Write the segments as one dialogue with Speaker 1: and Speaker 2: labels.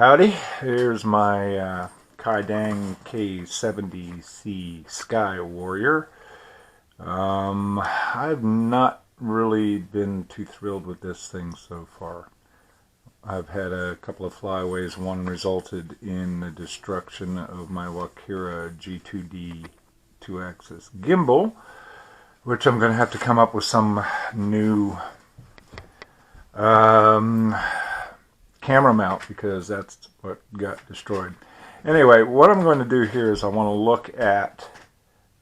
Speaker 1: Howdy, here's my Deng K70C Sky Warrior. I've not really been too thrilled with this thing so far. I've had a couple of flyaways. One resulted in the destruction of my Walkera G-2D 2-axis gimbal, which I'm going to have to come up with some new camera mount because that's what got destroyed. Anyway, what I'm going to do here is I want to look at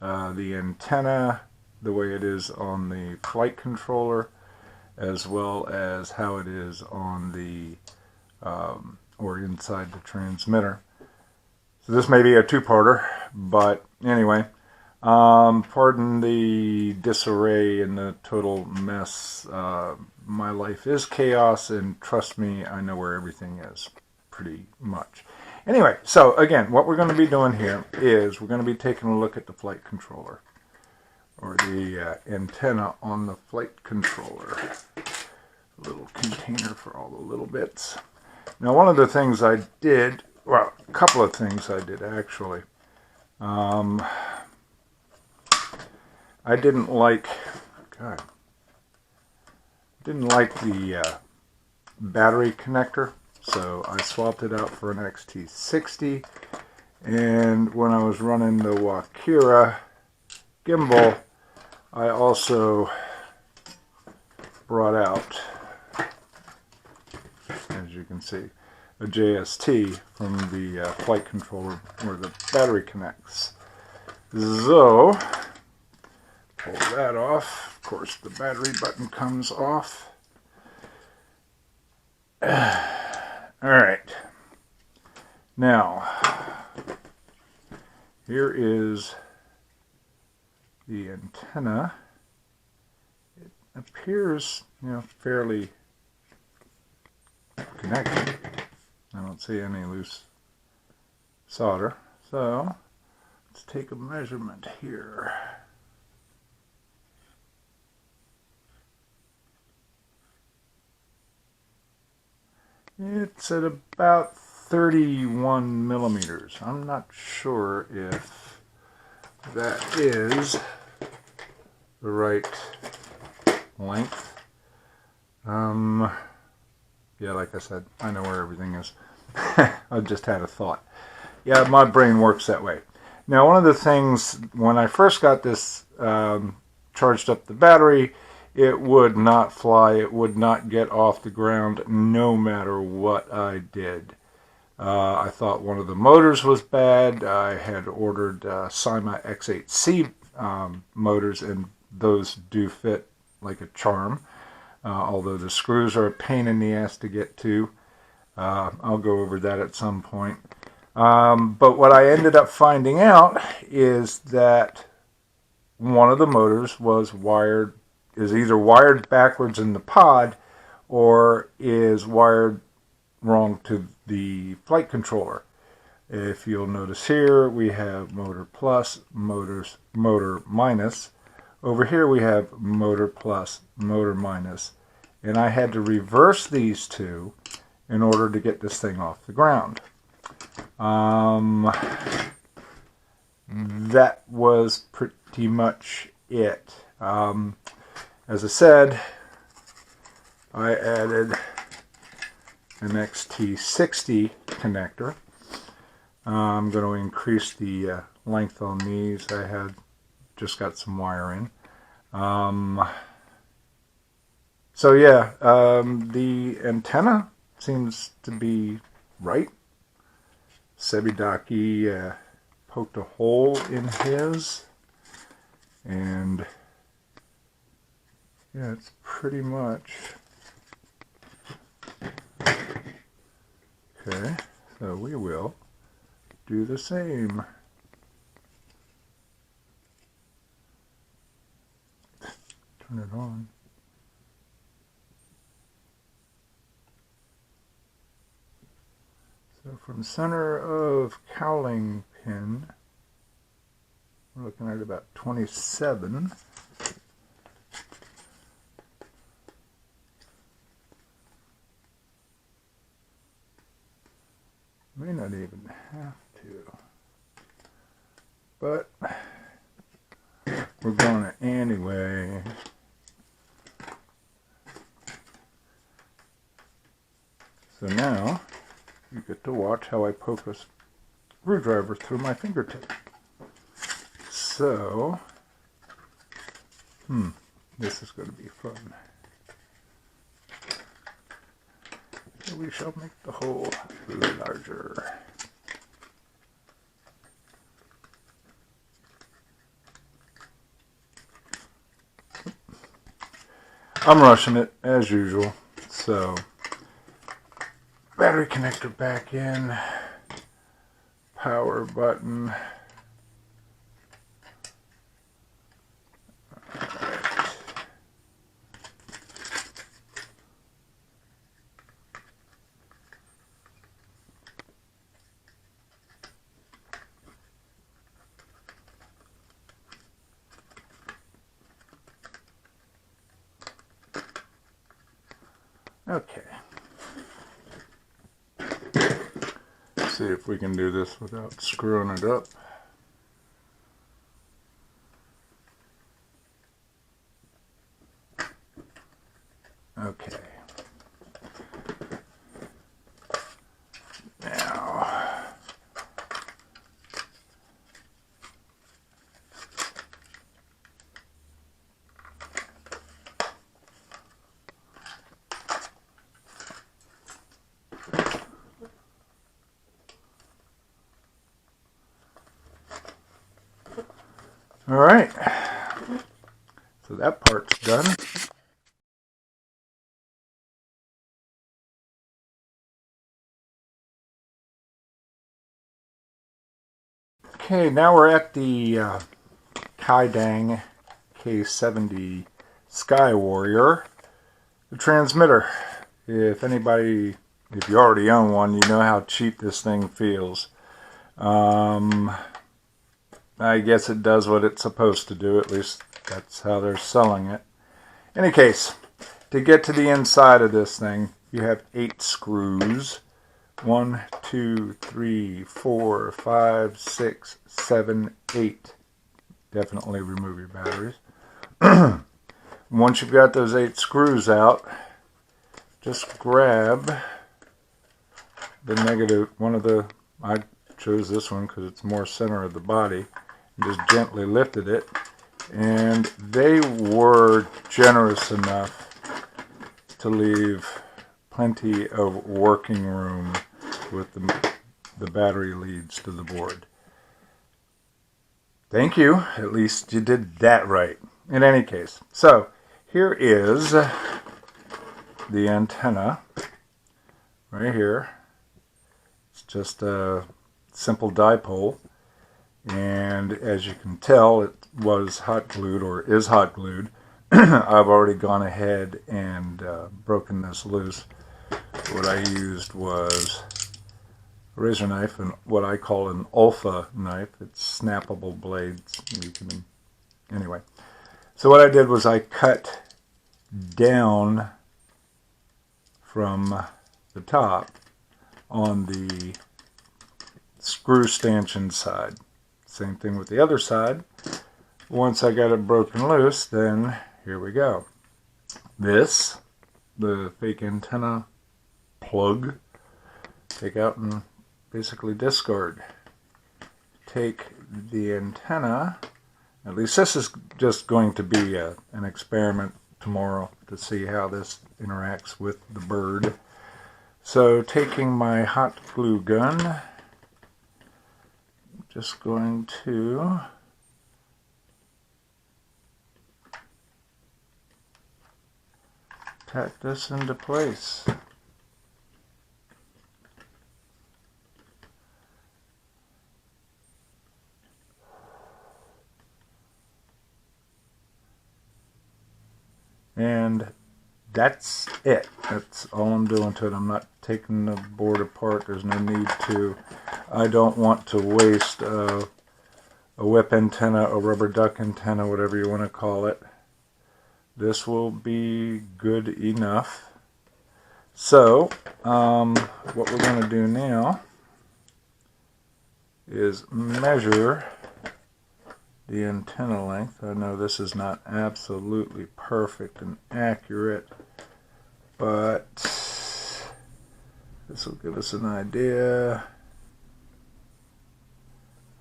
Speaker 1: the antenna the way it is on the flight controller, as well as how it is on the or inside the transmitter. So this may be a two-parter, but anyway, pardon the disarray and the total mess. My life is chaos, and trust me, I know where everything is, pretty much. Anyway, so again, what we're going to be doing here is we're going to be taking a look at the flight controller, or the antenna on the flight controller. A little container for all the little bits. Now, one of the things I did, well, a couple of things I did actually. I didn't like, the battery connector, so I swapped it out for an XT60. And when I was running the Walkera gimbal, I also brought out, as you can see, a JST from the flight controller where the battery connects. So, pull that off. Of course, the battery button comes off. Alright. Now, here is the antenna. It appears, fairly connected. I don't see any loose solder. So, let's take a measurement here. It's at about 31 millimeters. I'm not sure if that is the right length. Yeah, like I said, I know where everything is. I just had a thought. Yeah, my brain works that way. Now, one of the things, when I first got this charged up the battery, it would not fly. It would not get off the ground no matter what I did. I thought one of the motors was bad. I had ordered Cyma X8C motors, and those do fit like a charm, although the screws are a pain in the ass to get to. I'll go over that at some point. But what I ended up finding out is that one of the motors is either wired backwards in the pod or is wired wrong to the flight controller. If you'll notice here, we have motor plus, motor minus. Over here we have motor plus, motor minus. And I had to reverse these two in order to get this thing off the ground. That was pretty much it. As I said, I added an XT60 connector. I'm going to increase the length on these. I had just got some wire in. So yeah, the antenna seems to be right. Sebidaki poked a hole in his, and yeah, it's pretty much okay. So we will do the same. Turn it on. So from center of cowling pin, we're looking at about 27. have to. But we're going to anyway. So now you get to watch how I poke a screwdriver through my fingertip. So, this is going to be fun. So we shall make the hole larger. I'm rushing it as usual, so battery connector back in, power button. Okay. See if we can do this without screwing it up. Okay. Now, all right. So that part's done. Okay, now we're at the Deng K70 Sky Warrior, the transmitter. If you already own one, you know how cheap this thing feels. I guess it does what it's supposed to do, at least that's how they're selling it. In any case, to get to the inside of this thing, you have 8 screws. 1, 2, 3, 4, 5, 6, 7, 8. Definitely remove your batteries. Once you've got those 8 screws out, just grab the negative, I chose this one because it's more center of the body, and just gently lifted it, and they were generous enough to leave plenty of working room with the battery leads to the board. Thank you. At least you did that right. In any case, so here is the antenna right here. It's just a simple dipole, and as you can tell, it was hot glued, or is hot glued. I've already gone ahead and broken this loose. What I used was a razor knife and what I call an alpha knife. It's snappable blades. Anyway, so what I did was I cut down from the top on the screw stanchion side. Same thing with the other side. Once I got it broken loose, then here we go. This, the fake antenna plug, take out and basically discard. Take the antenna, at least this is just going to be an experiment tomorrow to see how this interacts with the bird. So taking my hot glue gun, just going to tack this into place. And that's it. That's all I'm doing to it. I'm not taking the board apart. There's no need to. I don't want to waste a whip antenna, a rubber duck antenna, whatever you want to call it. This will be good enough. So, what we're going to do now is measure the antenna length. I know this is not absolutely perfect and accurate, but this will give us an idea.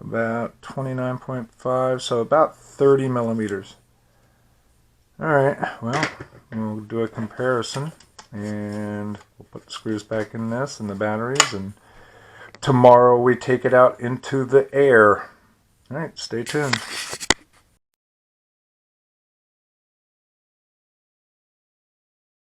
Speaker 1: About 29.5, so about 30 millimeters. Alright, well, we'll do a comparison, and we'll put the screws back in this and the batteries, and tomorrow we take it out into the air. Alright, stay tuned.